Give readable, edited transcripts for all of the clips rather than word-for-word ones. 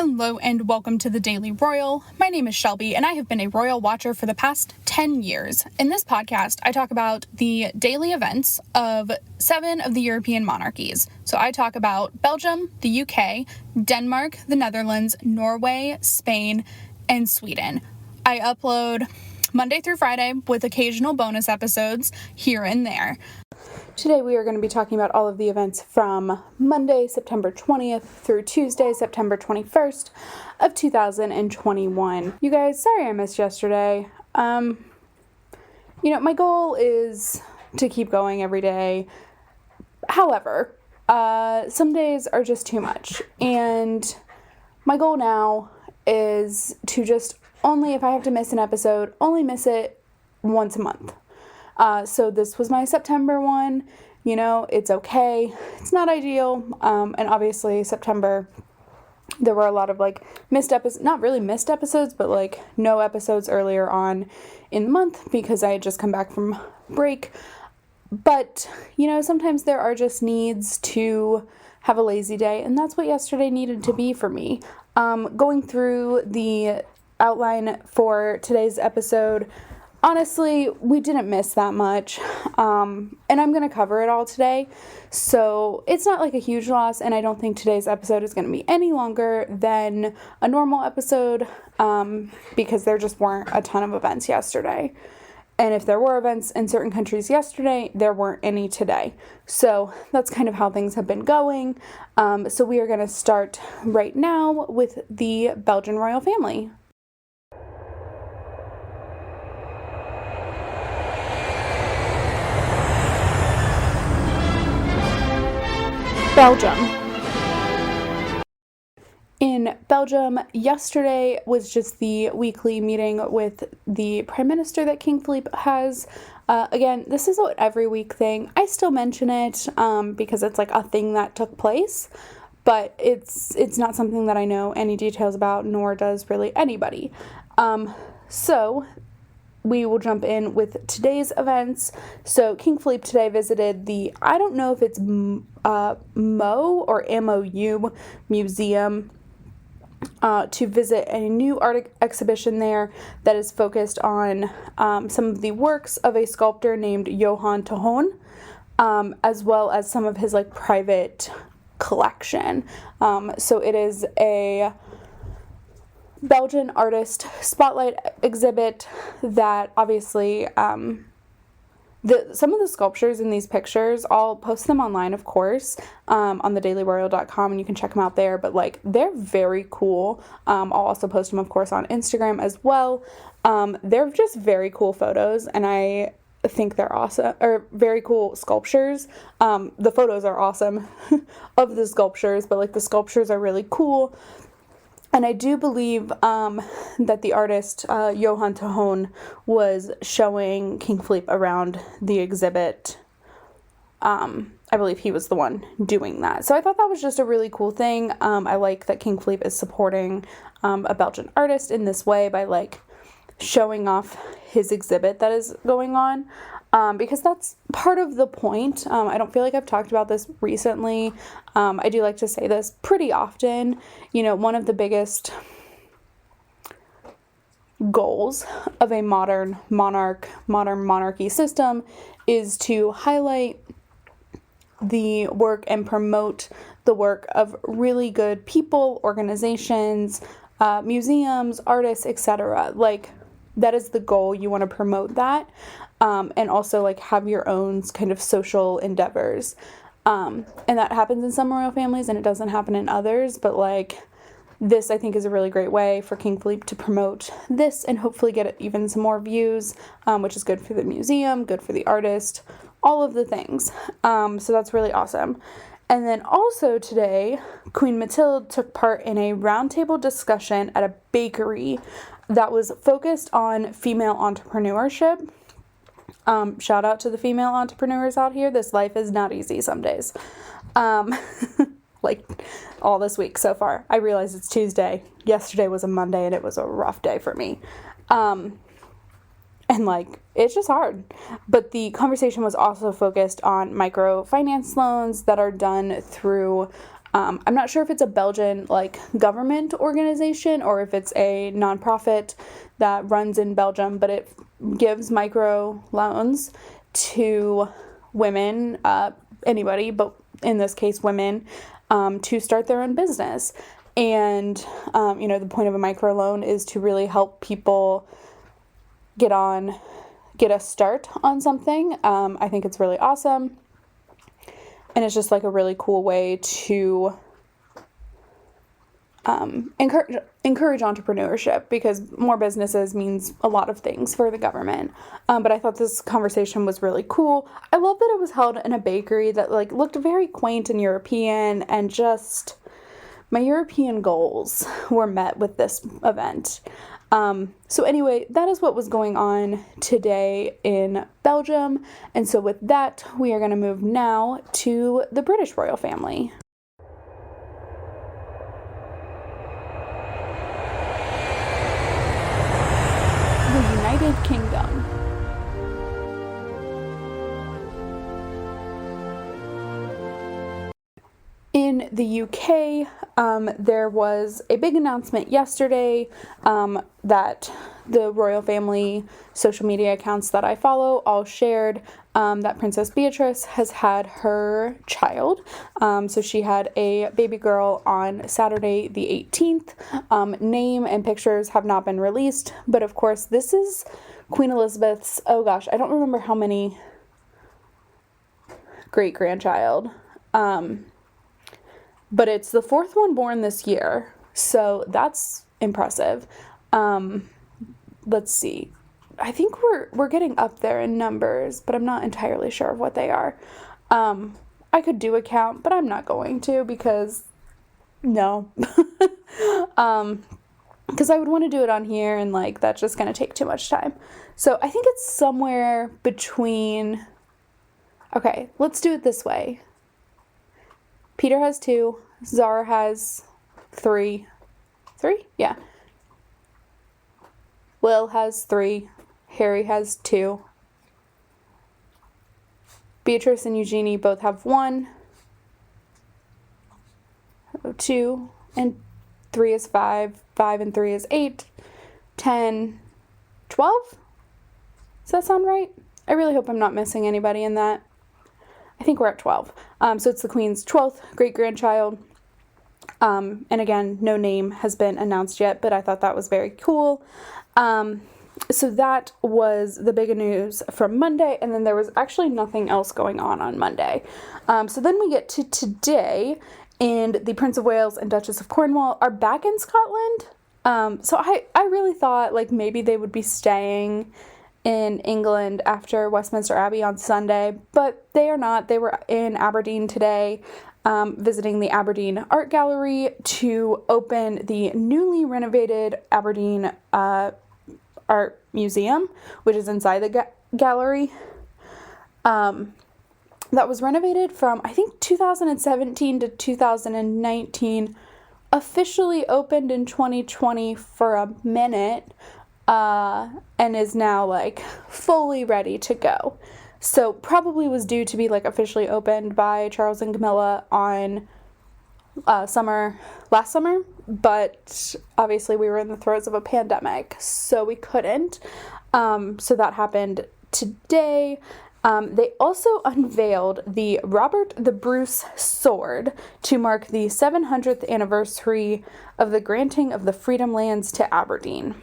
Hello and welcome to the Daily Royal. My name is Shelby and I have been a royal watcher for the past 10 years. In this podcast, I talk about the daily events of 7 of the European monarchies. So I talk about Belgium, the UK, Denmark, the Netherlands, Norway, Spain, and Sweden. I upload Monday through Friday with occasional bonus episodes here and there. Today we are going to be talking about all of the events from Monday, September 20th through Tuesday, September 21st of 2021. You guys, sorry I missed yesterday. My goal is to keep going every day. However, some days are just too much. And my goal now is to just only, if I have to miss an episode, only miss it once a month. So this was my September one. It's okay. It's not ideal. And obviously September, there were a lot of missed episodes, not really missed episodes, but no episodes earlier on in the month because I had just come back from break. But, sometimes there are just needs to have a lazy day. And that's what yesterday needed to be for me. Going through the outline for today's episode, honestly, we didn't miss that much, and I'm going to cover it all today, so it's not a huge loss, and I don't think today's episode is going to be any longer than a normal episode, because there just weren't a ton of events yesterday, and if there were events in certain countries yesterday, there weren't any today, so that's kind of how things have been going. So we are going to start right now with the Belgian Royal Family. Belgium. In Belgium, yesterday was just the weekly meeting with the Prime Minister that King Philippe has. Again, this is an every week thing. I still mention it because it's a thing that took place, but it's not something that I know any details about, nor does really anybody. So we will jump in with today's events. So King Philippe today visited the, I don't know if it's Mo or MOU museum to visit a new art exhibition there that is focused on some of the works of a sculptor named Johan Tohon, as well as some of his private collection. So it is a Belgian artist spotlight exhibit that obviously some of the sculptures in these pictures, I'll post them online, of course, on thedailyroyal.com, and you can check them out there, but they're very cool. I'll also post them, of course, on Instagram as well. They're just very cool photos, and I think they're awesome, or very cool sculptures. The photos are awesome of the sculptures, but the sculptures are really cool. And I do believe that the artist, Johan Tohon, was showing King Philippe around the exhibit. I believe he was the one doing that. So I thought that was just a really cool thing. I like that King Philippe is supporting a Belgian artist in this way by showing off his exhibit that is going on. Because that's part of the point. I don't feel like I've talked about this recently. I do like to say this pretty often. One of the biggest goals of a modern monarchy system is to highlight the work and promote the work of really good people, organizations, museums, artists, etc. That is the goal. You want to promote that. And also have your own kind of social endeavors. And that happens in some royal families and it doesn't happen in others, but this I think is a really great way for King Philippe to promote this and hopefully get even some more views, which is good for the museum, good for the artist, all of the things. So that's really awesome. And then also today, Queen Mathilde took part in a roundtable discussion at a bakery that was focused on female entrepreneurship. Shout out to the female entrepreneurs out here. This life is not easy some days. All this week so far. I realize it's Tuesday. Yesterday was a Monday and it was a rough day for me. And it's just hard. But the conversation was also focused on microfinance loans that are done through I'm not sure if it's a Belgian, like, government organization or if it's a nonprofit that runs in Belgium, but it gives micro loans to women, anybody, but in this case, women, to start their own business. And, the point of a micro loan is to really help people get a start on something. I think it's really awesome. And it's just like a really cool way to encourage entrepreneurship, because more businesses means a lot of things for the government. But I thought this conversation was really cool. I love that it was held in a bakery that like looked very quaint and European, and just my European goals were met with this event. So anyway, that is what was going on today in Belgium. And so with that, we are going to move now to the British royal family. The United Kingdom. In the UK, there was a big announcement yesterday that the royal family social media accounts that I follow all shared that Princess Beatrice has had her child. So she had a baby girl on Saturday the 18th. Name and pictures have not been released, but of course this is Queen Elizabeth's, oh gosh, I don't remember how many great-grandchild. But it's the fourth one born this year, so that's impressive. Let's see. I think we're getting up there in numbers, but I'm not entirely sure of what they are. I could do a count, but I'm not going to, because no. Because I would want to do it on here, and like that's just going to take too much time. So I think it's somewhere between. Okay, let's do it this way. Peter has 2. Zara has 3. 3? Yeah. Will has 3. Harry has 2. Beatrice and Eugenie both have 1. 2. And 3 is 5. 5 and 3 is 8. 10. 12? Does that sound right? I really hope I'm not missing anybody in that. I think we're at 12. So it's the Queen's 12th great-grandchild. And again, no name has been announced yet, but I thought that was very cool. So that was the big news from Monday, and then there was actually nothing else going on Monday. So then we get to today, and the Prince of Wales and Duchess of Cornwall are back in Scotland. So I really thought like maybe they would be staying in England after Westminster Abbey on Sunday, but they are not. They were in Aberdeen today, visiting the Aberdeen Art Gallery to open the newly renovated Aberdeen Art Museum, which is inside the gallery. That was renovated from, I think, 2017 to 2019, officially opened in 2020 for a minute, and is now like fully ready to go. So probably was due to be like officially opened by Charles and Camilla on last summer, but obviously we were in the throes of a pandemic, so we couldn't. So that happened today. They also unveiled the Robert the Bruce sword to mark the 700th anniversary of the granting of the Freedom Lands to Aberdeen.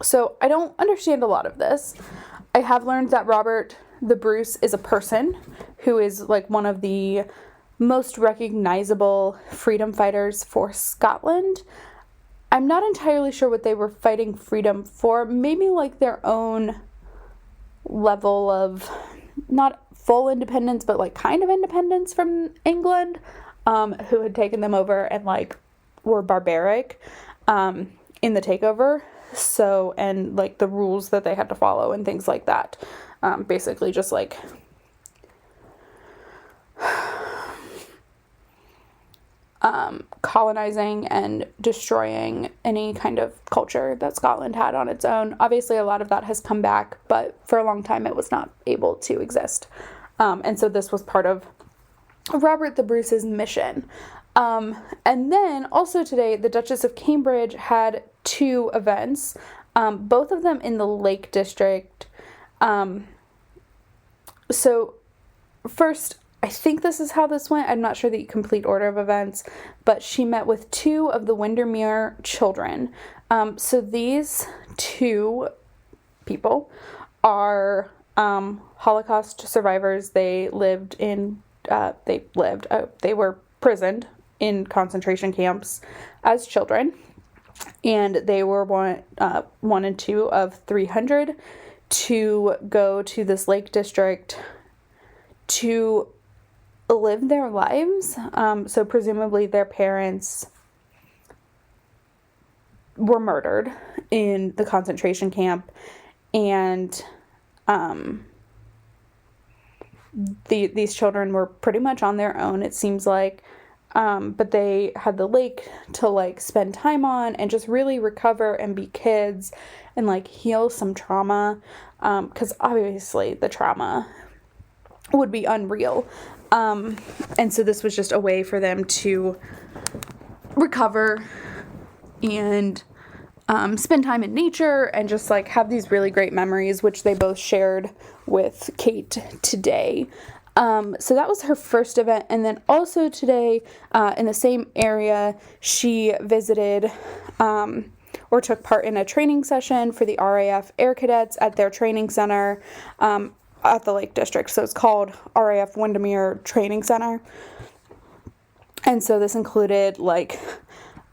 So I don't understand a lot of this. I have learned that Robert the Bruce is a person who is like one of the most recognizable freedom fighters for Scotland. I'm not entirely sure what they were fighting freedom for. Maybe like their own level of not full independence, but like kind of independence from England, who had taken them over and like were barbaric in the takeover. So, and like the rules that they had to follow and things like that. Basically just like colonizing and destroying any kind of culture that Scotland had on its own. Obviously, a lot of that has come back, but for a long time it was not able to exist. And so this was part of Robert the Bruce's mission. And then also today, the Duchess of Cambridge had 2 events, both of them in the Lake District. So first, I think this is how this went. I'm not sure the complete order of events, but she met with 2 of the Windemere children. So these 2 people are Holocaust survivors. They were prisoned in concentration camps as children, and they were one and 2 of 300 to go to this Lake District to live their lives. So presumably their parents were murdered in the concentration camp, and these children were pretty much on their own, it seems like, but they had the lake to like spend time on and just really recover and be kids and like heal some trauma, because obviously the trauma would be unreal, and so this was just a way for them to recover and spend time in nature and just like have these really great memories, which they both shared with Kate today. So that was her first event. And then also today, in the same area, she visited or took part in a training session for the RAF Air Cadets at their training center at the Lake District. So it's called RAF Windemere Training Center. And so this included like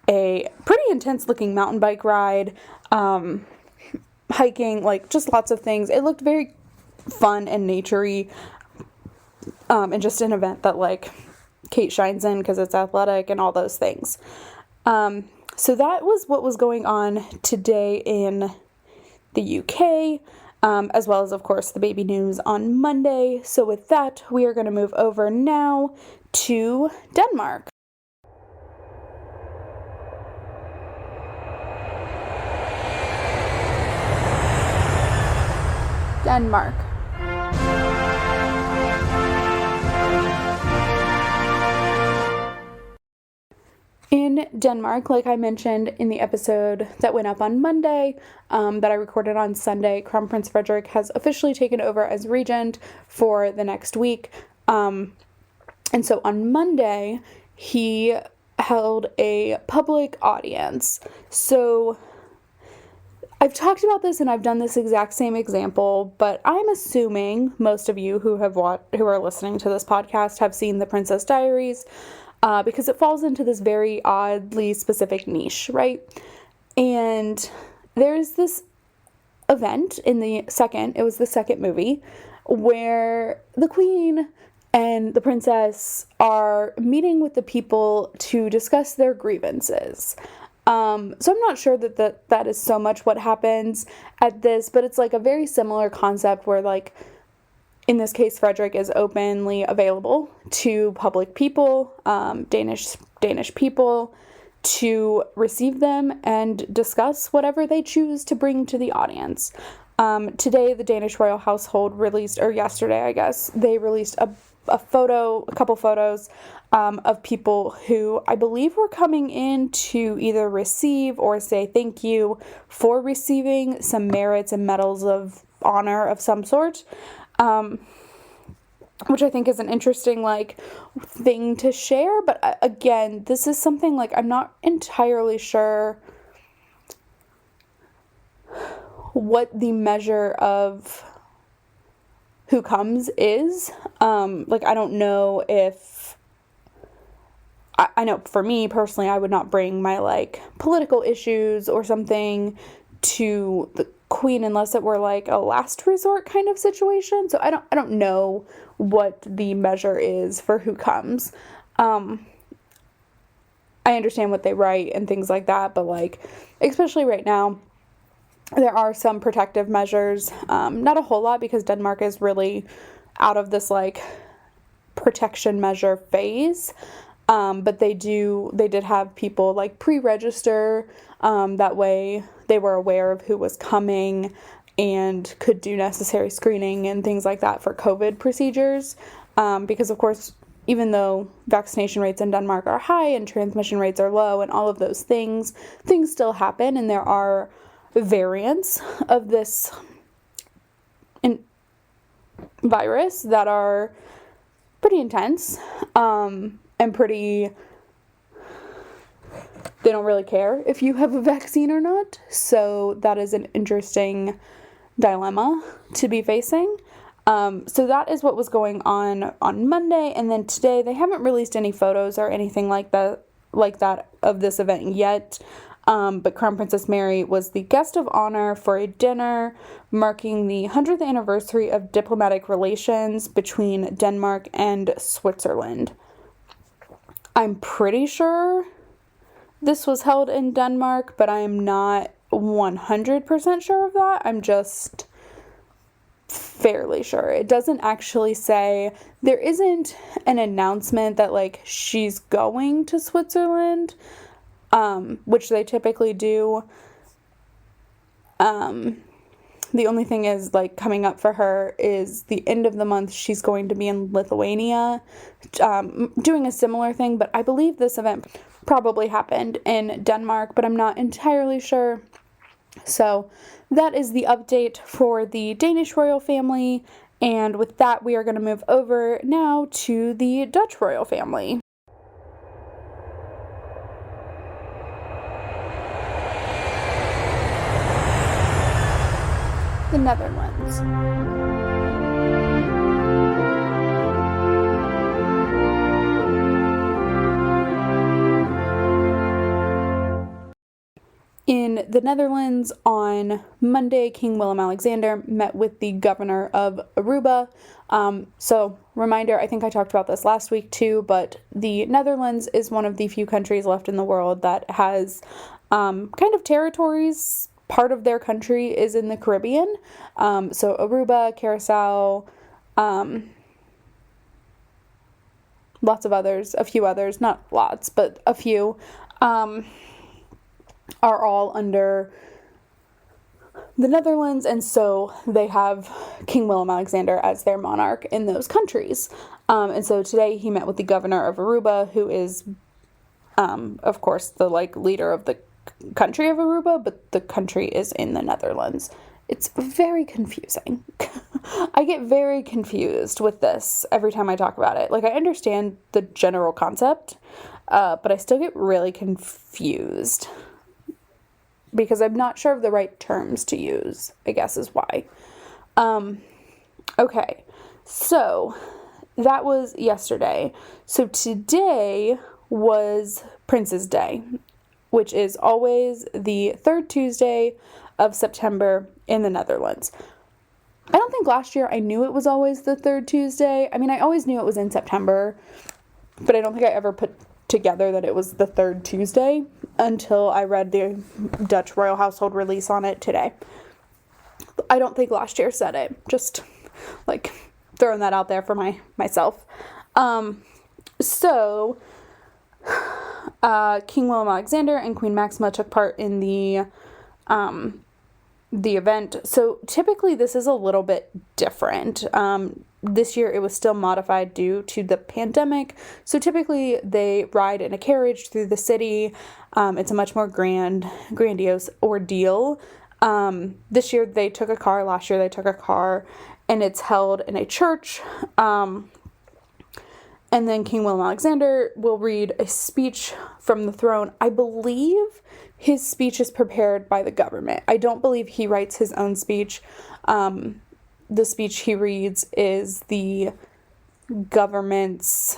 a pretty intense looking mountain bike ride, hiking, like just lots of things. It looked very fun and naturey, and just an event that like Kate shines in because it's athletic and all those things. So that was what was going on today in the UK, as well as, of course, the baby news on Monday. So with that, we are going to move over now to Denmark. Denmark. In Denmark, like I mentioned in the episode that went up on Monday, that I recorded on Sunday, Crown Prince Frederik has officially taken over as regent for the next week. And so on Monday, he held a public audience. So I've talked about this and I've done this exact same example, but I'm assuming most of you who are listening to this podcast have seen The Princess Diaries, because it falls into this very oddly specific niche, right? And there's this event in the second movie, where the Queen and the princess are meeting with the people to discuss their grievances. So I'm not sure that is so much what happens at this, but it's like a very similar concept where, like, in this case, Frederik is openly available to public people, Danish people, to receive them and discuss whatever they choose to bring to the audience. Today, the Danish royal household yesterday, I guess, they released a couple photos of people who I believe were coming in to either receive or say thank you for receiving some merits and medals of honor of some sort, which I think is an interesting thing to share. But again, this is something I'm not entirely sure what the measure of who comes is. I don't know if I know for me personally, I would not bring my political issues or something to the Queen unless it were a last resort kind of situation. So I don't know what the measure is for who comes. I understand what they write and things like that, but especially right now, there are some protective measures, not a whole lot because Denmark is really out of this protection measure phase. But they did have people pre-register, that way they were aware of who was coming and could do necessary screening and things like that for COVID procedures. Because of course, even though vaccination rates in Denmark are high and transmission rates are low and all of those things still happen, and there are variants of this virus that are pretty intense, and pretty, they don't really care if you have a vaccine or not. So that is an interesting dilemma to be facing. So that is what was going on Monday, and then today they haven't released any photos or anything like that of this event yet. But Crown Princess Mary was the guest of honor for a dinner marking the 100th anniversary of diplomatic relations between Denmark and Switzerland. I'm pretty sure this was held in Denmark, but I am not 100% sure of that. I'm just fairly sure. It doesn't actually say, there isn't an announcement that like she's going to Switzerland, which they typically do. The only thing is, like, coming up for her is the end of the month she's going to be in Lithuania, doing a similar thing, but I believe this event probably happened in Denmark, but I'm not entirely sure. So that is the update for the Danish Royal Family, and with that we are going to move over now to the Dutch Royal Family. The Netherlands. In the Netherlands, on Monday, King Willem-Alexander met with the governor of Aruba. So, reminder, I think I talked about this last week too, but the Netherlands is one of the few countries left in the world that has kind of territories. Part of their country is in the Caribbean. So Aruba, Curacao, lots of others, a few others, not lots, but a few, are all under the Netherlands, and so they have King Willem-Alexander as their monarch in those countries. And so today he met with the governor of Aruba, who is, of course, the leader of the country of Aruba, but the country is in the Netherlands. It's very confusing. I get very confused with this every time I talk about it. I understand the general concept, but I still get really confused because I'm not sure of the right terms to use, I guess is why. Okay, so that was yesterday. So today was Prince's Day, which is always the third Tuesday of September in the Netherlands. I don't think last year I knew it was always the third Tuesday. I mean, I always knew it was in September, but I don't think I ever put together that it was the third Tuesday until I read the Dutch royal household release on it today. I don't think last year said it. Just throwing that out there for myself. So King Willem-Alexander and Queen Máxima took part in the event. So typically this is a little bit different. This year it was still modified due to the pandemic. So typically they ride in a carriage through the city. It's a much more grandiose ordeal. This year they took a car. Last year they took a car, and it's held in a church. And then King Willem-Alexander will read a speech from the throne. I believe his speech is prepared by the government. I don't believe he writes his own speech. The speech he reads is the government's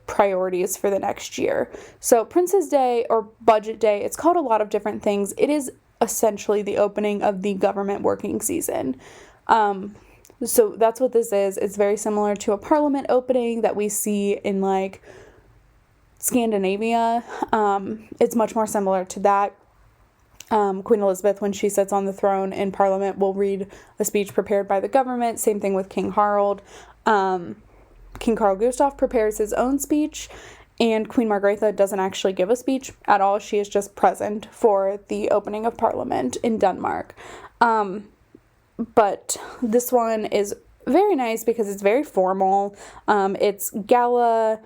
priorities for the next year. So Prince's Day or Budget Day, it's called a lot of different things. It is essentially the opening of the government working season. So that's what this is. It's very similar to a parliament opening that we see in Scandinavia. It's much more similar to that. Queen Elizabeth, when she sits on the throne in Parliament, will read a speech prepared by the government. Same thing with King Harold. King Carl Gustaf prepares his own speech, and Queen Margrethe doesn't actually give a speech at all. She is just present for the opening of Parliament in Denmark. But this one is very nice because it's very formal. It's gala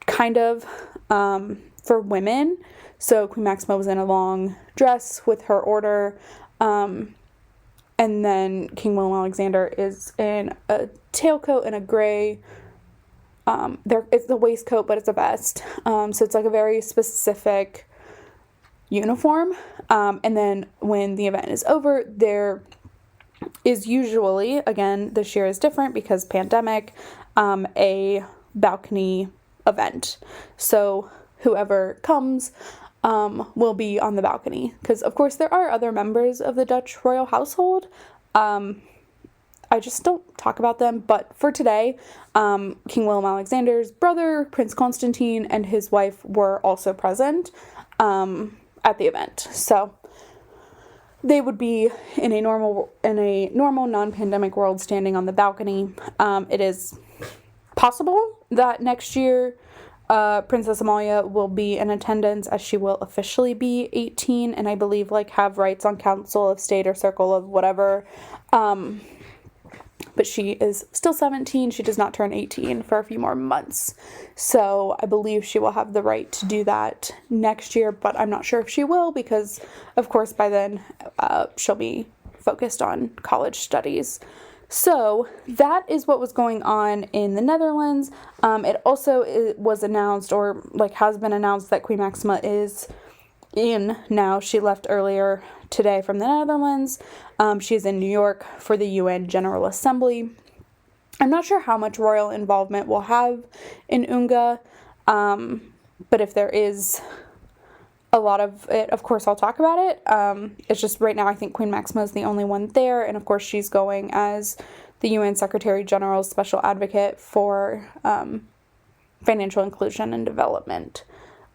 kind of for women. So Queen Máxima was in a long dress with her order. And then King Willem-Alexander is in a tailcoat and a gray, it's a waistcoat, but it's a vest. So it's like a very specific uniform. And then when the event is over, there is usually, again, this year is different because pandemic, a balcony event. So whoever comes will be on the balcony, because of course there are other members of the Dutch royal household. I just don't talk about them, but for today, King Willem-Alexander's brother, Prince Constantine, and his wife were also present at the event. So they would be in a normal non-pandemic world standing on the balcony. It is possible that next year Princess Amalia will be in attendance, as she will officially be 18 and I believe have rights on Council of State or Circle of whatever. But she is still 17. She does not turn 18 for a few more months. So I believe she will have the right to do that next year, but I'm not sure if she will because, of course, by then she'll be focused on college studies. So that is what was going on in the Netherlands. It also was announced, or has been announced, that Queen Máxima is in now. She left earlier today from the Netherlands. She's in New York for the UN General Assembly. I'm not sure how much royal involvement we'll have in UNGA, but if there is a lot of it, of course I'll talk about it. It's just right now I think Queen Máxima is the only one there, and of course she's going as the UN Secretary General's Special Advocate for financial inclusion and development.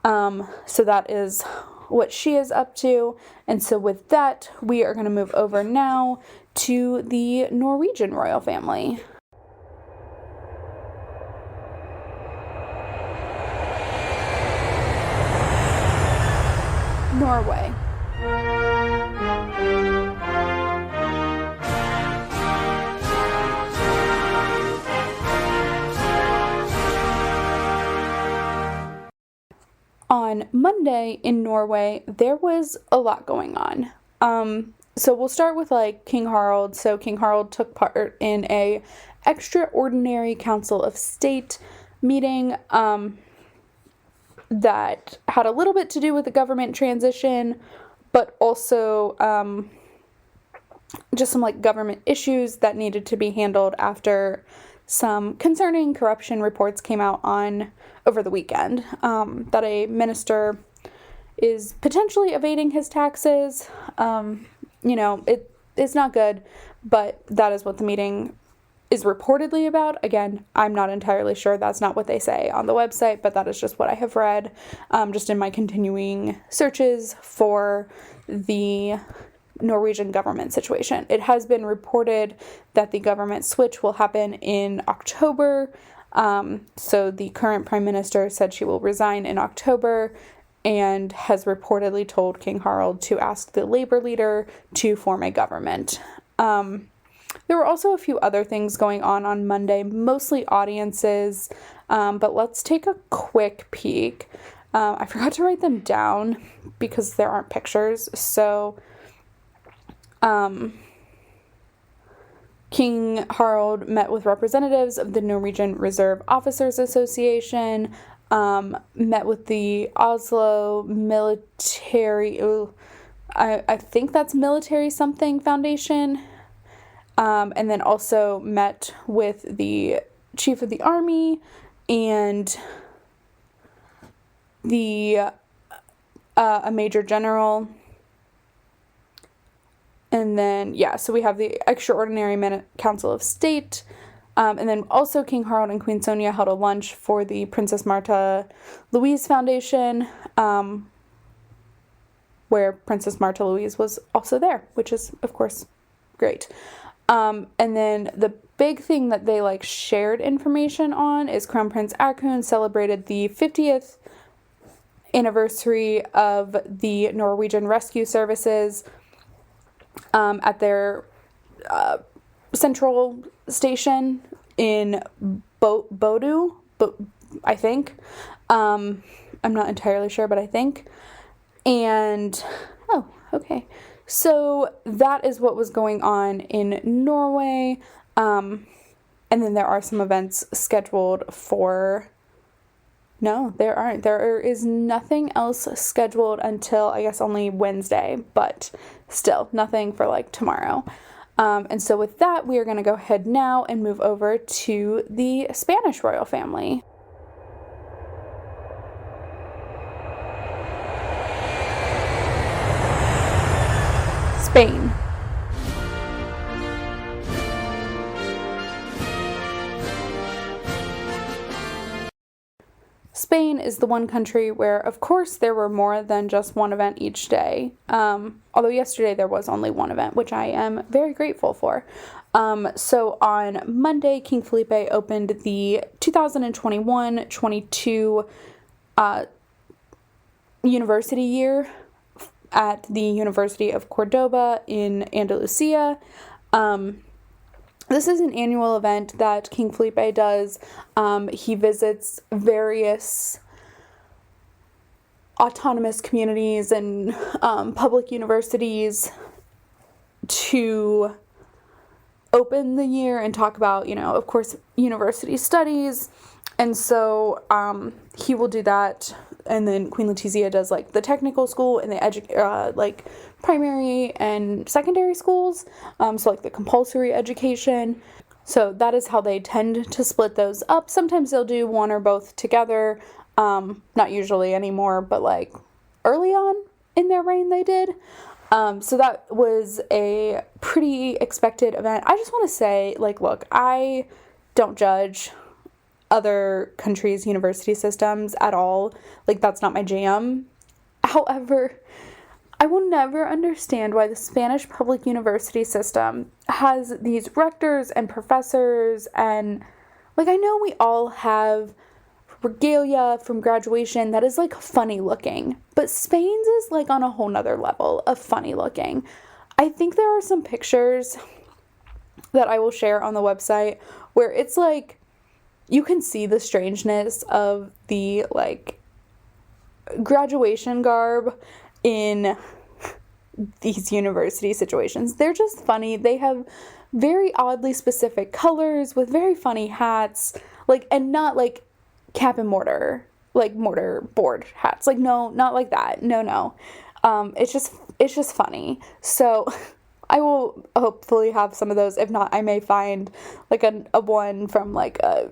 So that is what she is up to. And so with that, we are going to move over now to the Norwegian royal family. Norway. On Monday in Norway, there was a lot going on. So we'll start with King Harald. So King Harald took part in a extraordinary Council of State meeting that had a little bit to do with the government transition, but also just some government issues that needed to be handled after some concerning corruption reports came out over the weekend, that a minister is potentially evading his taxes. It's not good, but that is what the meeting is reportedly about. Again, I'm not entirely sure. That's not what they say on the website, but that is just what I have read, just in my continuing searches for the Norwegian government situation. It has been reported that the government switch will happen in October. So the current prime minister said she will resign in October and has reportedly told King Harald to ask the labor leader to form a government. There were also a few other things going on Monday, mostly audiences, but let's take a quick peek. I forgot to write them down because there aren't pictures, so King Harald met with representatives of the Norwegian Reserve Officers Association, met with the Oslo Military, I think that's Military something Foundation, and then also met with the Chief of the Army and a Major General. And then, so we have the Extraordinary Council of State. And then also King Harald and Queen Sonja held a lunch for the Princess Martha Louise Foundation, where Princess Martha Louise was also there, which is, of course, great. And then the big thing that they shared information on is Crown Prince Haakon celebrated the 50th anniversary of the Norwegian Rescue Services at their central station in Bodu, I think. I'm not entirely sure, but I think. And, oh, okay. So that is what was going on in Norway. And then there are some events scheduled for... No, there aren't. There is nothing else scheduled until, I guess, only Wednesday, but still nothing for like tomorrow. And so with that, we are going to go ahead now and move over to the Spanish royal family. Spain. Spain is the one country where, of course, there were more than just one event each day. Although yesterday there was only one event, which I am very grateful for. So on Monday, King Felipe opened the 2021-22 university year at the University of Cordoba in Andalusia. This is an annual event that King Felipe does. He visits various autonomous communities and public universities to open the year and talk about, of course, university studies. And so he will do that. And then Queen Letizia does like the technical school and the like primary and secondary schools. So like the compulsory education. So that is how they tend to split those up. Sometimes they'll do one or both together. Not usually anymore, but like early on in their reign they did. So that was a pretty expected event. I just want to say, like, look, I don't judge other countries' university systems at all. Like, that's not my jam. However, I will never understand why the Spanish public university system has these rectors and professors and, like, I know we all have regalia from graduation that is, like, funny looking, but Spain's is, like, on a whole nother level of funny looking. I think there are some pictures that I will share on the website where it's, like, you can see the strangeness of the, like, graduation garb in these university situations. They're just funny. They have very oddly specific colors with very funny hats, like, and not, like, cap and mortar, like, mortar board hats. Like, no, not like that. No. It's just funny. So I will hopefully have some of those. If not, I may find, like, a one from, like, a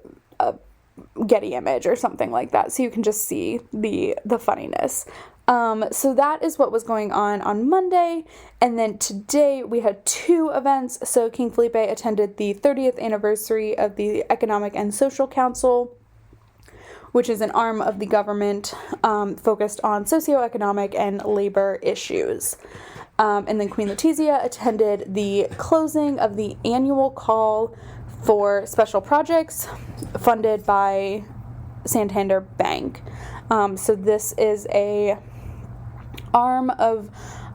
Getty image or something like that, so you can just see the funniness. So that is what was going on Monday, and then today we had two events. So King Felipe attended the 30th anniversary of the Economic and Social Council, which is an arm of the government focused on socioeconomic and labor issues. And then Queen Letizia attended the closing of the annual call for special projects funded by Santander Bank. So this is a arm of,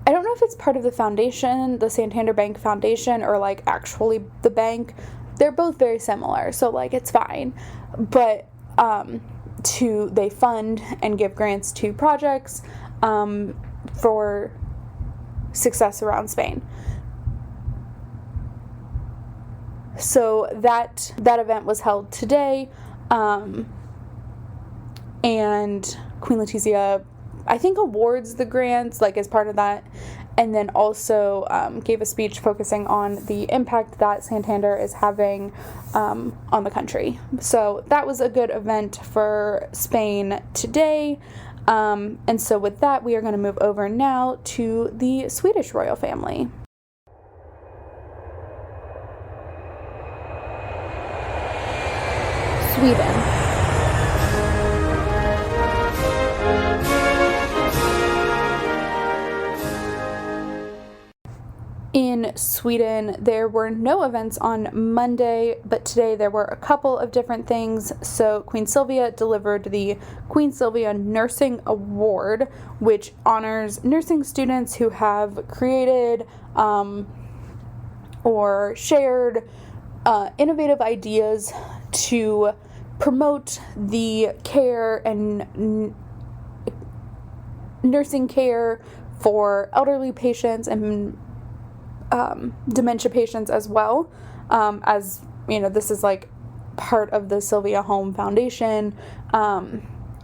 I don't know if it's part of the foundation, the Santander Bank Foundation, or like actually the bank. They're both very similar, so like it's fine. But they fund and give grants to projects for success around Spain. So that event was held today, and Queen Letizia, I think, awards the grants, like, as part of that, and then also gave a speech focusing on the impact that Santander is having on the country. So that was a good event for Spain today, and so with that, we are going to move over now to the Swedish royal family. Sweden. In Sweden, there were no events on Monday, but today there were a couple of different things. So Queen Silvia delivered the Queen Silvia Nursing Award, which honors nursing students who have created or shared innovative ideas to promote the care and nursing care for elderly patients and dementia patients as well. As you know, this is like part of the Silvia Home Foundation,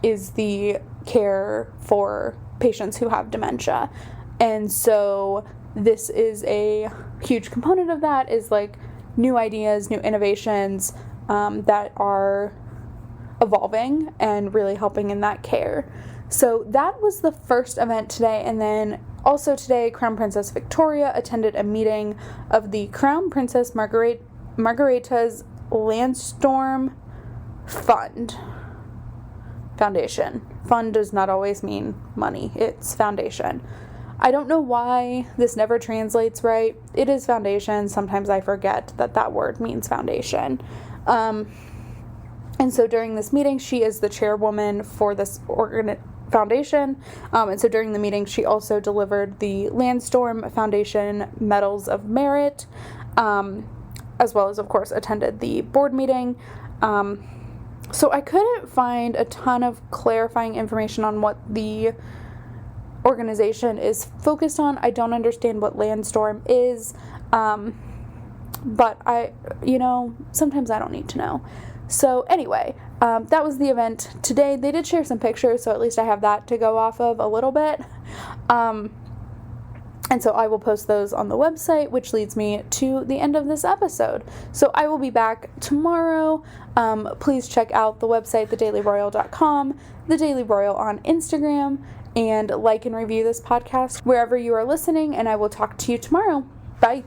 is the care for patients who have dementia. And so this is a huge component of that, is like new ideas, new innovations that are evolving and really helping in that care. So that was the first event today. And then also today, Crown Princess Victoria attended a meeting of the Crown Princess Margareta's Landstorm Foundation. Fund does not always mean money. It's foundation. I don't know why this never translates right. It is foundation. Sometimes I forget that word means foundation. And so during this meeting, she is the chairwoman for this foundation. And so during the meeting, she also delivered the Landstorm Foundation Medals of Merit, as well as, of course, attended the board meeting. So I couldn't find a ton of clarifying information on what the organization is focused on. I don't understand what Landstorm is, but sometimes I don't need to know. So anyway, that was the event today. They did share some pictures, so at least I have that to go off of a little bit. And so I will post those on the website, which leads me to the end of this episode. So I will be back tomorrow. Please check out the website, thedailyroyal.com, The Daily Royal on Instagram, and like and review this podcast wherever you are listening, and I will talk to you tomorrow. Bye.